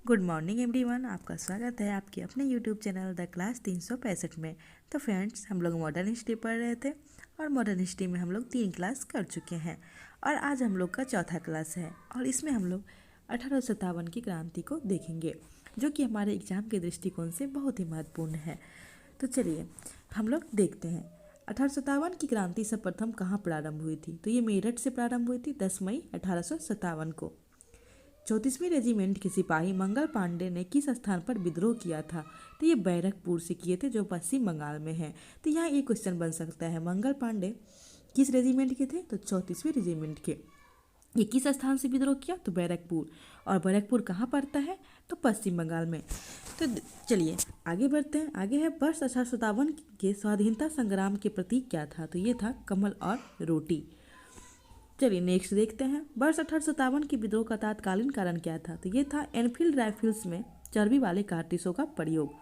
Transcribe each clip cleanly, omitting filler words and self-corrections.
Good morning everyone, आपका स्वागत है आपके अपने यूट्यूब चैनल द क्लास 365 में। तो फ्रेंड्स, हम लोग मॉडर्न हिस्ट्री पढ़ रहे थे और मॉडर्न हिस्ट्री में हम लोग 3 क्लास कर चुके हैं और आज हम लोग का चौथा क्लास है और इसमें हम लोग 1857 की क्रांति को देखेंगे, जो कि हमारे एग्जाम के दृष्टिकोण से बहुत ही महत्वपूर्ण है। तो चलिए हम लोग देखते हैं 1857 की क्रांति सर्वप्रथम कहाँ प्रारंभ हुई थी। तो ये मेरठ से प्रारंभ हुई थी 10 मई 1857 को। 34वीं रेजिमेंट के सिपाही मंगल पांडे ने किस स्थान पर विद्रोह किया था। तो ये बैरकपुर से किए थे, जो पश्चिम बंगाल में है। तो यहाँ एक क्वेश्चन बन सकता है, मंगल पांडे किस रेजिमेंट के थे। तो 34वीं रेजिमेंट के। ये किस स्थान से विद्रोह किया। तो बैरकपुर। और बैरकपुर कहाँ पड़ता है। तो पश्चिम बंगाल में। तो चलिए आगे बढ़ते हैं। आगे है वर्ष 1857 के स्वाधीनता संग्राम के प्रतीक क्या था। तो ये था कमल और रोटी। चलिए नेक्स्ट देखते हैं। वर्ष 1857 के विद्रोह का तत्कालीन कारण क्या था। तो ये था एनफील्ड राइफल्स में चर्बी वाले कारतूसों का प्रयोग।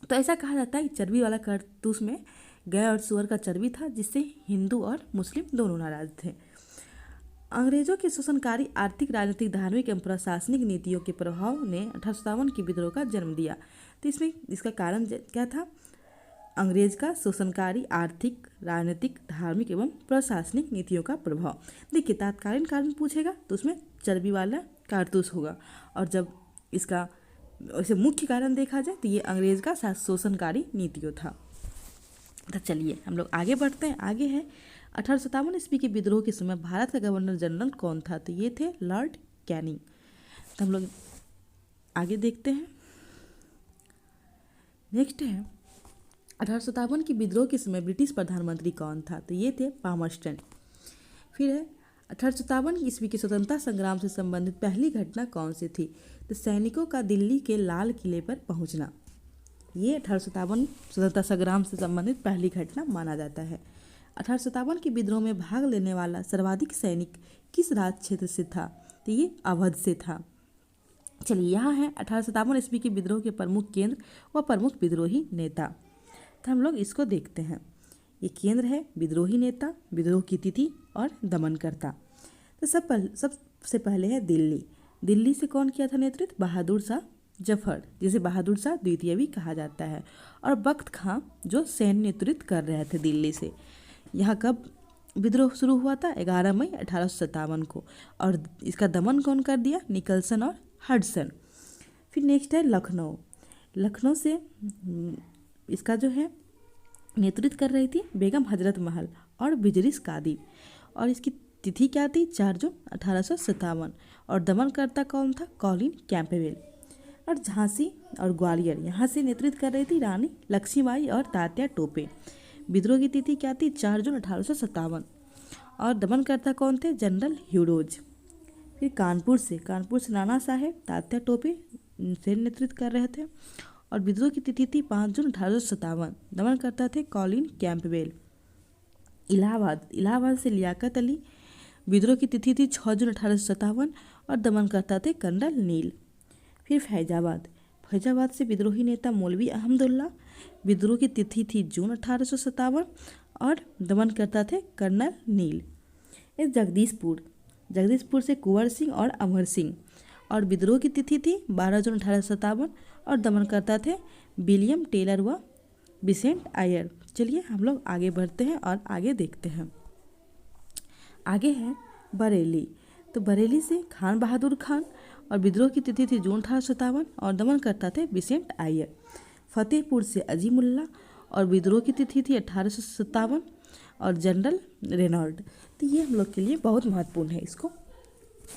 तो ऐसा कहा जाता है कि चर्बी वाला कारतूस में गाय और सुअर का चर्बी था, जिससे हिंदू और मुस्लिम दोनों नाराज थे। अंग्रेजों की शोषणकारी आर्थिक, राजनीतिक, धार्मिक एवं प्रशासनिक नीतियों के प्रभाव ने 1857 के विद्रोह का जन्म दिया। तो इसमें इसका कारण क्या था। अंग्रेज का शोषणकारी आर्थिक, राजनीतिक, धार्मिक एवं प्रशासनिक नीतियों का प्रभाव। देखिए तत्कालीन कारण पूछेगा तो उसमें चर्बी वाला कारतूस होगा, और जब इसका वैसे मुख्य कारण देखा जाए तो ये अंग्रेज का शोषणकारी नीतियों था। तो चलिए हम लोग आगे बढ़ते हैं। आगे है 1857 ईस्वी के विद्रोह के समय भारत का गवर्नर जनरल कौन था। तो ये थे लॉर्ड कैनिंग। तो हम लोग आगे देखते हैं। नेक्स्ट है 1857 की विद्रोह के समय ब्रिटिश प्रधानमंत्री कौन था। तो ये थे पामर्स्टन। फिर है 1857 ईस्वी के स्वतंत्रता संग्राम से संबंधित पहली घटना कौन सी थी। तो सैनिकों का दिल्ली के लाल किले पर पहुंचना। ये 1857 स्वतंत्रता संग्राम से संबंधित पहली घटना माना जाता है। 1857 के विद्रोह में भाग लेने वाला सर्वाधिक सैनिक किस राज क्षेत्र से था। तो ये अवध से था। चलिए यहाँ है 1857 ईस्वी के विद्रोह के प्रमुख केंद्र व प्रमुख विद्रोही नेता। तो हम लोग इसको देखते हैं। ये केंद्र है विद्रोही नेता, विद्रोह की तिथि और दमनकर्ता। तो सबसे पहले है दिल्ली। दिल्ली से कौन किया था नेतृत्व। बहादुर शाह जफर, जिसे बहादुर शाह द्वितीय भी कहा जाता है। और बख्त खां जो सैन्य नेतृत्व कर रहे थे दिल्ली से। यहाँ कब विद्रोह शुरू हुआ था। 11 मई 1857 को। और इसका दमन कौन कर दिया। निकलसन और हडसन। फिर नेक्स्ट है लखनऊ। लखनऊ से इसका जो है नेतृत्व कर रही थी बेगम हजरत महल और बिजरिस कादी। और इसकी तिथि क्या थी। 4 जून 1857। और दमनकर्ता कौन था। Colin Campbell. और झांसी और ग्वालियर यहाँ से नेतृत्व कर रही थी रानी लक्ष्मीबाई और तात्या टोपे। विद्रोह की तिथि क्या थी। 4 जून 1857। और दमनकर्ता कौन थे। General Hugh Rose. फिर कानपुर से नाना साहेब तात्या टोपे से नेतृत्व कर रहे थे। और विद्रोह की तिथि थी 5 जून 1857। दमन करता थे कॉलिन कैंपबेल। इलाहाबाद से लियाकत अली। विद्रोह की तिथि थी 6 जून 1857। और दमन करता थे कर्नल नील। फिर फैजाबाद से विद्रोही नेता मौलवी अहमदुल्ला। विद्रोह की तिथि थी जून 1857। और दमन करता थे कर्नल नील। जगदीशपुर से कुंवर सिंह और अमर सिंह। और विद्रोह की तिथि थी 12 जून 1857। और दमन करता थे विलियम टेलर व विसेंट आयर। चलिए हम लोग आगे बढ़ते हैं और आगे देखते हैं। आगे है बरेली। तो बरेली से खान बहादुर खान। और विद्रोह की तिथि थी जून 1857। और दमन करता थे विसेंट आयर। फतेहपुर से अजीमुल्ला। और विद्रोह की तिथि थी 1857। और जनरल रेनॉल्ड। तो ये हम लोग के लिए बहुत महत्वपूर्ण है, इसको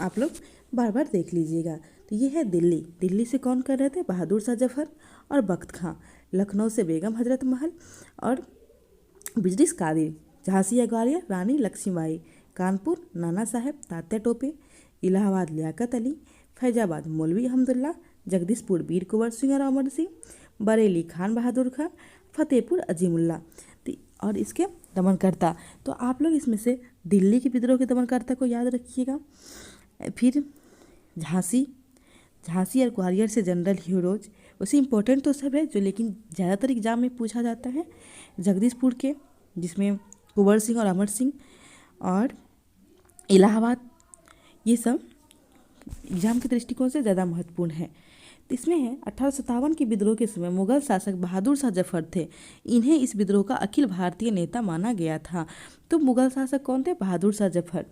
आप लोग बार बार देख लीजिएगा। तो ये है दिल्ली से कौन कर रहे थे। बहादुर शाह जफर और बख्त खां। लखनऊ से बेगम हजरत महल और बिजरिस कादिर। झांसी या ग्वालियर रानी लक्ष्मीबाई। कानपुर नाना साहेब तात्या टोपे। इलाहाबाद लियाकत अली। फैजाबाद मौलवी अहमदुल्ला। जगदीशपुर वीर कुंवर सिंह और अमर सिंह। बरेली खान बहादुर खान। फतेहपुर अजीमुल्ला। और इसके दमनकर्ता, तो आप लोग इसमें से दिल्ली के विद्रोह के दमनकर्ता को याद रखिएगा। फिर झांसी और ग्वालियर से जनरल ह्यूरोज। उसे इम्पोर्टेंट तो सब है जो, लेकिन ज़्यादातर एग्जाम में पूछा जाता है। जगदीशपुर के, जिसमें कुंवर सिंह और अमर सिंह। और इलाहाबाद, ये सब एग्जाम के दृष्टिकोण से ज़्यादा महत्वपूर्ण है। तो इसमें है 1857 के विद्रोह के समय मुगल शासक बहादुर शाह जफर थे। इन्हें इस विद्रोह का अखिल भारतीय नेता माना गया था। तो मुगल शासक कौन थे? बहादुर शाह जफर,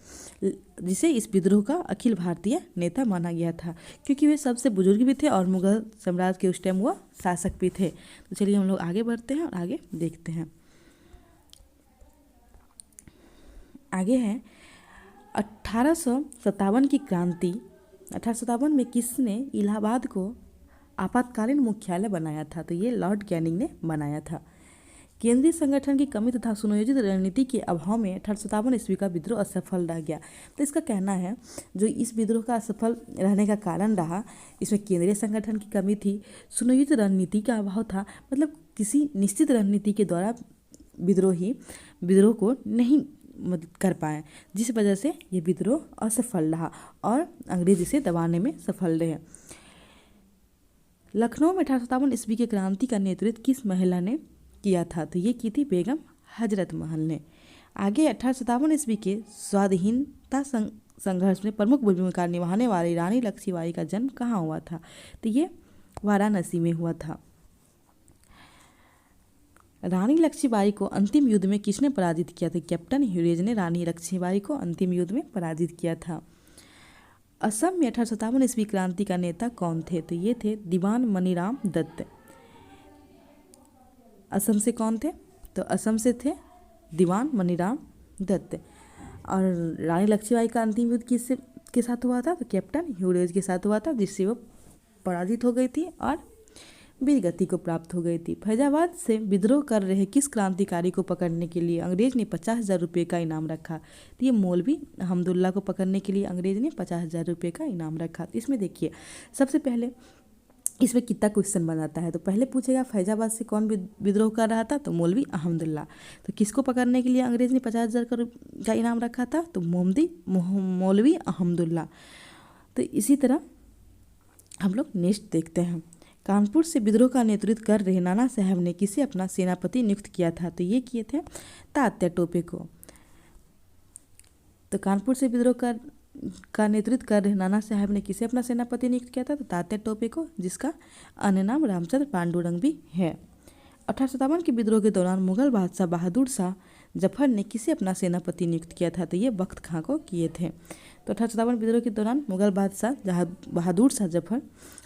जिसे इस विद्रोह का अखिल भारतीय नेता माना गया था, क्योंकि वे सबसे बुजुर्ग भी थे और मुगल साम्राज्य के उस टाइम वो शासक भी थे। तो चलिए हम लोग आगे बढ़ते हैं और आगे देखते हैं। आगे है 1857 की क्रांति। 1857 में किसने इलाहाबाद को आपातकालीन मुख्यालय बनाया था? तो ये लॉर्ड कैनिंग ने बनाया था। केंद्रीय संगठन की कमी तथा सुनियोजित रणनीति के अभाव में 1857 ईस्वी का विद्रोह असफल रह गया। तो इसका कहना है जो इस विद्रोह का असफल रहने का कारण रहा, इसमें केंद्रीय संगठन की कमी थी, सुनियोजित रणनीति का अभाव था, मतलब किसी निश्चित रणनीति के द्वारा विद्रोह को नहीं कर पाए, जिस वजह से ये विद्रोह असफल रहा और अंग्रेज इसे दबाने में सफल रहे। लखनऊ में 1857 ईस्वी की क्रांति का नेतृत्व किस महिला ने किया था? तो ये की थी बेगम हजरत महल ने। आगे 1857 ईस्वी के स्वाधीनता संघर्ष में प्रमुख भूमिका निभाने वाली रानी लक्ष्मीबाई का जन्म कहाँ हुआ था? तो ये वाराणसी में हुआ था। रानी लक्ष्मीबाई को अंतिम युद्ध में किसने पराजित किया था? कैप्टन ह्यूरेज ने रानी लक्ष्मीबाई को अंतिम युद्ध में पराजित किया था। असम में 1857 ईस्वी क्रांति का नेता कौन थे? तो ये थे दीवान मनीराम दत्त। असम से कौन थे? तो असम से थे दीवान मनीराम दत्त। और रानी लक्ष्मीबाई का अंतिम युद्ध किससे के साथ हुआ था? तो कैप्टन ह्यूरेज के साथ हुआ था, जिससे वो पराजित हो गई थी और वीरगति को प्राप्त हो गई थी। फैजाबाद से विद्रोह कर रहे किस क्रांतिकारी को पकड़ने के लिए अंग्रेज ने 50,000 रुपये का इनाम रखा? तो ये मौलवी अहमदुल्ला को पकड़ने के लिए अंग्रेज ने 50,000 रुपये का इनाम रखा। तो इसमें देखिए सबसे पहले इसमें कितना क्वेश्चन बनाता है। तो पहले पूछेगा फैजाबाद से कौन विद्रोह कर रहा था? तो मौलवी अहमदुल्ला। तो किसको पकड़ने के लिए अंग्रेज ने 50,000 का इनाम रखा था? तो मौलवी अहमदुल्ला। तो इसी तरह हम लोग नेक्स्ट देखते हैं। कानपुर से विद्रोह का नेतृत्व कर रहे नाना साहब ने किसे अपना सेनापति नियुक्त किया था? तो ये किए थे तात्या टोपे को। तो कानपुर से विद्रोह का नेतृत्व कर रहे नाना साहब ने किसे अपना सेनापति नियुक्त किया था? तो तात्या टोपे को, जिसका अन्य नाम रामचंद्र पांडुरंग भी है। 1857 के विद्रोह के दौरान मुगल बादशाह बहादुर शाह जफर ने किसे अपना सेनापति नियुक्त किया था? तो ये बख्त खां को किए थे। तो 1857 विद्रोह के दौरान मुगल बादशाह बहादुर शाह जफर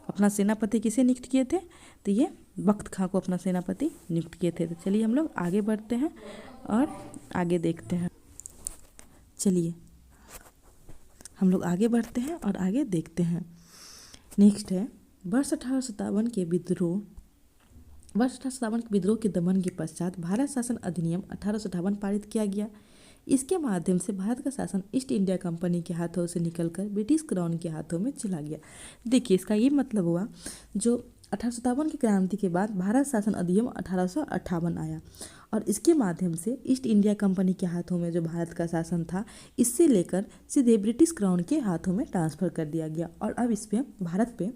अपना सेनापति किसे नियुक्त किए थे? तो ये बख्त खां को अपना सेनापति नियुक्त किए थे। तो चलिए हम लोग आगे बढ़ते हैं और आगे देखते हैं। चलिए हम लोग आगे बढ़ते हैं और आगे देखते हैं। नेक्स्ट है वर्ष 1857 के विद्रोह के दमन के पश्चात भारत शासन अधिनियम 1858 पारित किया गया। इसके माध्यम से भारत का शासन ईस्ट इंडिया कंपनी के हाथों से निकलकर ब्रिटिश क्राउन के हाथों में चला गया। देखिए इसका ये मतलब हुआ जो 1857 की क्रांति के बाद भारत शासन अधिनियम 1858 आया और इसके माध्यम से ईस्ट इंडिया कंपनी के हाथों में जो भारत का शासन था, इससे लेकर सीधे ब्रिटिश क्राउन के हाथों में ट्रांसफ़र कर दिया गया और अब इस पे भारत पे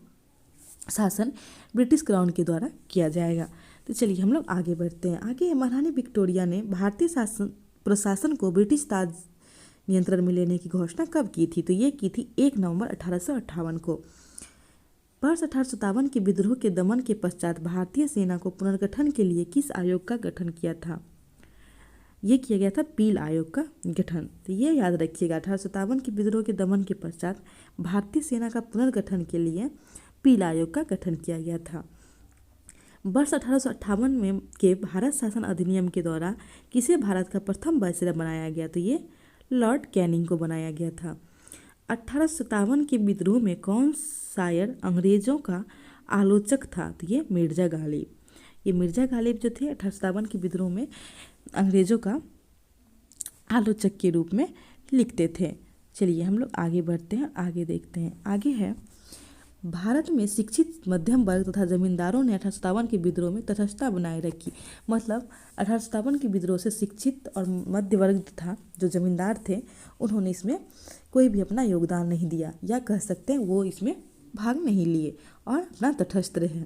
शासन ब्रिटिश क्राउन के द्वारा किया जाएगा। तो चलिए हम लोग आगे बढ़ते हैं। आगे महारानी विक्टोरिया ने भारतीय प्रशासन को ब्रिटिश ताज नियंत्रण में लेने की घोषणा कब की थी? तो ये की थी 1 नवंबर 1858 को। वर्ष 1857 के विद्रोह के दमन के पश्चात भारतीय सेना को पुनर्गठन के लिए किस आयोग का गठन किया था? ये किया गया था पील आयोग का गठन। तो ये याद रखिएगा 1857 के विद्रोह के दमन के पश्चात भारतीय सेना का पुनर्गठन के लिए पील आयोग का गठन किया गया था। वर्ष 1858 में के भारत शासन अधिनियम के द्वारा किसे भारत का प्रथम वायसराय बनाया गया? तो ये लॉर्ड कैनिंग को बनाया गया था। 1857 के विद्रोह में कौन शायर अंग्रेजों का आलोचक था? तो ये मिर्जा गालिब। ये मिर्जा गालिब जो थे 1857 के विद्रोह में अंग्रेजों का आलोचक के रूप में लिखते थे। चलिए हम लोग आगे बढ़ते हैं, आगे देखते हैं। आगे है भारत में शिक्षित मध्यम वर्ग तथा जमींदारों ने 1857 के विद्रोह में तटस्थता बनाए रखी। मतलब 1857 के विद्रोह से शिक्षित और मध्य वर्ग था जो जमींदार थे, उन्होंने इसमें कोई भी अपना योगदान नहीं दिया, या कह सकते हैं वो इसमें भाग नहीं लिए और अपना तटस्थ रहे।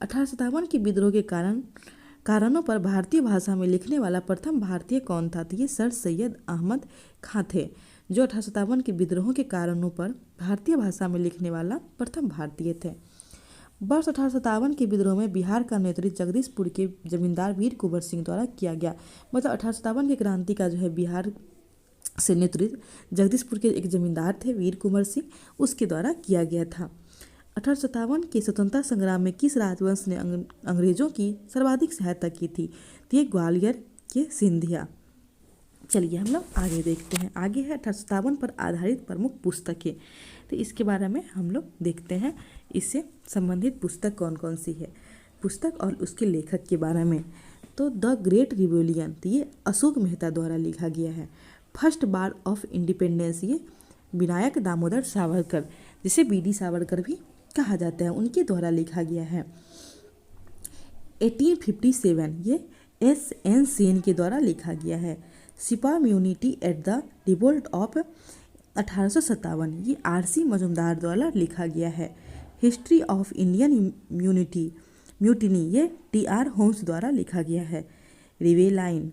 1857 के विद्रोह के कारणों पर भारतीय भाषा में लिखने वाला प्रथम भारतीय कौन था? तो ये सर सैयद अहमद खां थे, जो 1857 के विद्रोहों के कारणों पर भारतीय भाषा में लिखने वाला प्रथम भारतीय थे। वर्ष 1857 के विद्रोह में बिहार का नेतृत्व जगदीशपुर के जमींदार वीर कुंवर सिंह द्वारा किया गया। मतलब 1857 की क्रांति का जो है बिहार से नेतृत्व जगदीशपुर के एक जमींदार थे वीर कुंवर सिंह, उसके द्वारा किया गया था। 1857 के स्वतंत्रता संग्राम में किस राजवंश ने अंग्रेजों की सर्वाधिक सहायता की थी? तो ये ग्वालियर के सिंधिया। चलिए हम लोग आगे देखते हैं। आगे है 1857 पर आधारित प्रमुख पुस्तकें। तो इसके बारे में हम लोग देखते हैं, इससे संबंधित पुस्तक कौन कौन सी है, पुस्तक और उसके लेखक के बारे में। तो द ग्रेट रिवोल्यूशन, तो ये अशोक मेहता द्वारा लिखा गया है। फर्स्ट वार ऑफ इंडिपेंडेंस, ये विनायक दामोदर सावरकर, जिसे बीडी सावरकर भी कहा जाता है, उनके द्वारा लिखा गया है। 1857, ये एस.एन. सेन के द्वारा लिखा गया है। सिपाही म्यूनिटी एट द रिवोल्ट ऑफ 1857, ये आर.सी. मजुमदार द्वारा लिखा गया है। हिस्ट्री ऑफ इंडियन म्यूटिनी, ये टी.आर. होम्स द्वारा लिखा गया है। रिवेलाइन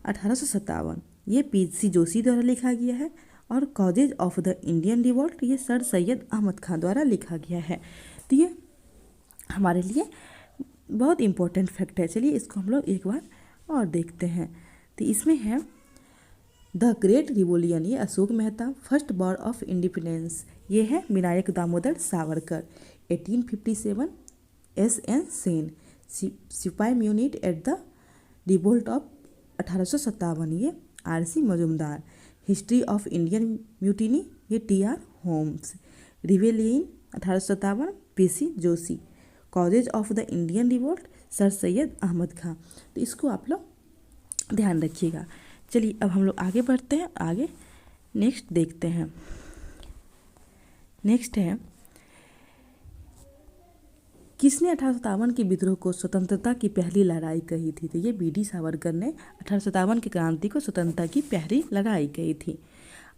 1857, ये पी.सी. जोशी द्वारा लिखा गया है। और causes of the Indian revolt, ये सर सैयद अहमद खान द्वारा लिखा गया है। तो ये हमारे लिए बहुत इम्पोर्टेंट फैक्ट है। चलिए इसको हम लोग एक बार और देखते हैं। तो इसमें है द ग्रेट रिवोल्यूशन, ये Ashok Mehta. First war of independence, ये है Vinayak Damodar Savarkar. 1857, S N. Sen. Sipahi mutiny at the revolt of 1857, ये R C. Majumdar. History of Indian mutiny, ये T R. Holmes. Rebellion 1857, P C. Joshi. Causes of the Indian revolt, sir Syed Ahmad Khan. तो इसको आप लोग ध्यान रखिएगा। चलिए अब हम लोग आगे बढ़ते हैं, आगे नेक्स्ट देखते हैं। नेक्स्ट है, किसने 1857 के विद्रोह को स्वतंत्रता की पहली लड़ाई कही थी? तो ये बीडी सावरकर ने 1857 की क्रांति को स्वतंत्रता की पहली लड़ाई कही थी।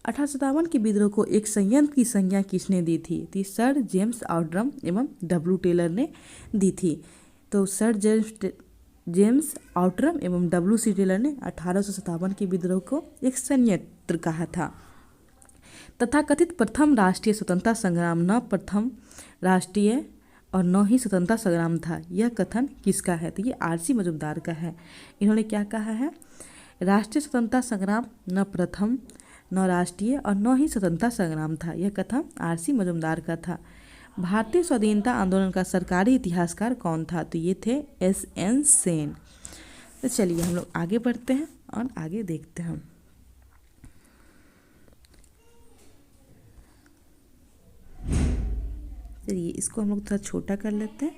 1857 के विद्रोह को एक संयंत्र की संज्ञा किसने दी थी? तो सर जेम्स आउट्रम एवं डब्ल्यू टेलर ने दी थी। तो सर जेम्स आउट्रम एवं डब्ल्यू.सी. टेलर ने 1857 के विद्रोह को एक संयंत्र कहा था। तथाकथित प्रथम राष्ट्रीय स्वतंत्रता संग्राम न प्रथम राष्ट्रीय और न ही स्वतंत्रता संग्राम था, यह कथन किसका है? तो ये आर.सी. मजुमदार का है। इन्होंने क्या कहा है? राष्ट्रीय स्वतंत्रता संग्राम न प्रथम, न राष्ट्रीय और न ही स्वतंत्रता संग्राम था, यह कथन आर.सी. मजुमदार का था। भारतीय स्वाधीनता आंदोलन का सरकारी इतिहासकार कौन था? तो ये थे एस.एन. सेन। तो चलिए हम लोग आगे बढ़ते हैं और आगे देखते हैं। चलिए इसको हम लोग थोड़ा छोटा कर लेते हैं।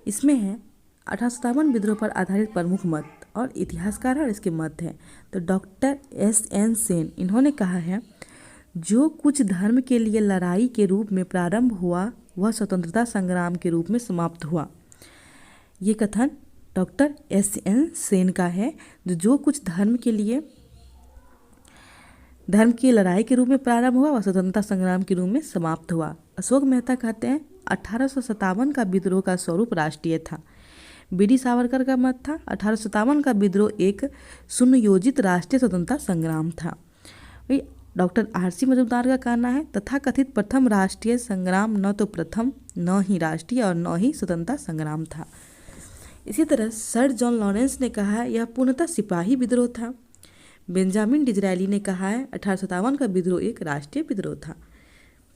इसमें है 1857 विद्रोह पर आधारित प्रमुख मत और इतिहासकार और इसके मत हैं। तो डॉक्टर एस.एन. सेन, इन्होंने कहा है, जो कुछ धर्म के लिए लड़ाई के रूप में प्रारंभ हुआ वह स्वतंत्रता संग्राम के रूप में समाप्त हुआ। ये कथन डॉक्टर एस.एन. सेन का है। जो कुछ धर्म की लड़ाई के रूप में प्रारंभ हुआ वह स्वतंत्रता संग्राम के रूप में समाप्त हुआ। अशोक मेहता कहते हैं 1857 का विद्रोह का स्वरूप राष्ट्रीय था। बीडी सावरकर का मत था 1857 का विद्रोह एक सुनियोजित राष्ट्रीय स्वतंत्रता संग्राम था। वही डॉक्टर आर.सी. मजुमदार का कहना है तथाकथित प्रथम राष्ट्रीय संग्राम न तो प्रथम, न ही राष्ट्रीय और न ही स्वतंत्रता संग्राम था। इसी तरह सर जॉन लॉरेंस ने कहा है यह पूर्णतः सिपाही विद्रोह था। बेंजामिन डिज़रायली ने कहा है 1857 का विद्रोह एक राष्ट्रीय विद्रोह था।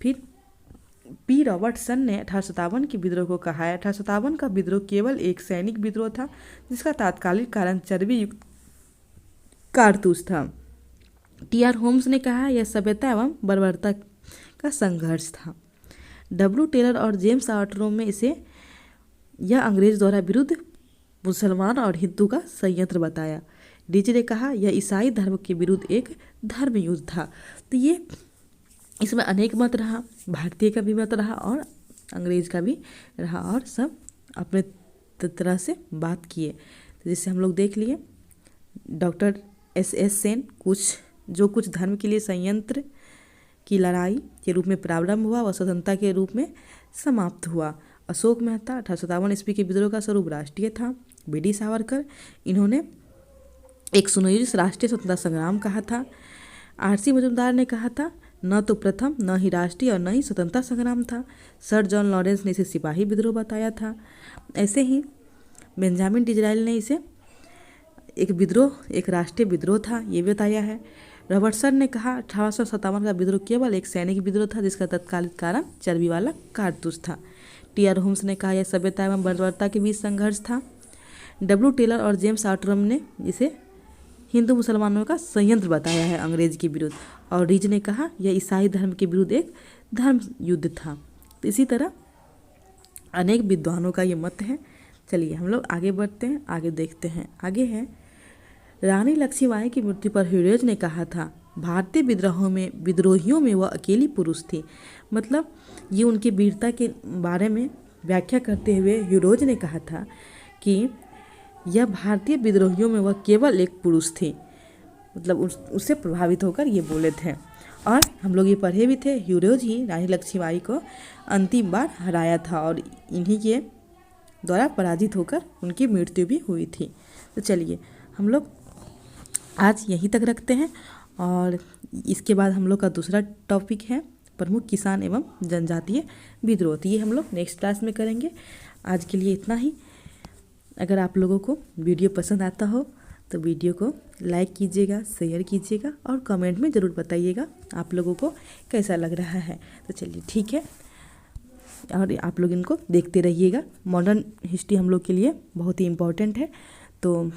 फिर पी. रॉबर्टसन ने 1857 के विद्रोह को कहा है 1857 का विद्रोह केवल एक सैनिक विद्रोह था जिसका तात्कालिक कारण चर्बी युक्त कारतूस था। टी.आर. होम्स ने कहा यह सभ्यता एवं बर्बरता का संघर्ष था। डब्ल्यू. टेलर और जेम्स आउट्रम में इसे यह अंग्रेज द्वारा विरुद्ध मुसलमान और हिंदू का संयंत्र बताया। डीजे ने कहा यह ईसाई धर्म के विरुद्ध एक धर्म युद्ध था। तो ये इसमें अनेक मत रहा, भारतीय का भी मत रहा और अंग्रेज का भी रहा और सब अपने तरह से बात किए। तो जैसे हम लोग देख लिए डॉक्टर एस.एस. सेन जो कुछ धर्म के लिए संयंत्र की लड़ाई के रूप में प्रारंभ हुआ वह स्वतंत्रता के रूप में समाप्त हुआ। अशोक मेहता 1857 ईस्वी के विद्रोह का स्वरूप राष्ट्रीय था। बी.डी. सावरकर इन्होंने एक सुनहरी राष्ट्रीय स्वतंत्रता संग्राम कहा था। आरसी मजूमदार ने कहा था न तो प्रथम न ही राष्ट्रीय और न ही स्वतंत्रता संग्राम था। सर जॉन लॉरेंस ने इसे सिपाही विद्रोह बताया था। ऐसे ही बेंजामिन डिज़राइल ने इसे एक विद्रोह, एक राष्ट्रीय विद्रोह था, ये बताया है। रॉबर्टसन ने कहा 1857 का विद्रोह केवल एक सैनिक विद्रोह था जिसका तत्कालिक कारण चर्बी वाला कारतूस था। टी.आर. होम्स ने कहा यह सभ्यता एवं बर्बरता के बीच संघर्ष था। डब्ल्यू. टेलर और जेम्स आर्टरम ने इसे हिंदू मुसलमानों का संयंत्र बताया है अंग्रेज के विरुद्ध। और रिज ने कहा यह ईसाई धर्म के विरुद्ध एक धर्म युद्ध था। तो इसी तरह अनेक विद्वानों का ये मत है। चलिए हम लोग आगे बढ़ते हैं, आगे देखते हैं। आगे है रानी लक्ष्मीबाई की मृत्यु पर ह्यूरोज ने कहा था भारतीय विद्रोहियों में वह अकेली पुरुष थी। मतलब ये उनकी वीरता के बारे में व्याख्या करते हुए ह्यूरोज ने कहा था कि यह भारतीय विद्रोहियों में वह केवल एक पुरुष थी। मतलब उससे प्रभावित होकर ये बोले थे। और हम लोग ये पढ़े भी थे, ह्यूरोज ही रानी लक्ष्मीबाई को अंतिम बार हराया था और इन्हीं के द्वारा पराजित होकर उनकी मृत्यु भी हुई थी। तो चलिए हम लोग आज यहीं तक रखते हैं और इसके बाद हम लोग का दूसरा टॉपिक है प्रमुख किसान एवं जनजातीय विद्रोह। तो ये हम लोग नेक्स्ट क्लास में करेंगे। आज के लिए इतना ही। अगर आप लोगों को वीडियो पसंद आता हो तो वीडियो को लाइक कीजिएगा, शेयर कीजिएगा और कमेंट में ज़रूर बताइएगा आप लोगों को कैसा लग रहा है। तो चलिए ठीक है, और आप लोग इनको देखते रहिएगा। मॉडर्न हिस्ट्री हम लोग के लिए बहुत ही इम्पोर्टेंट है। तो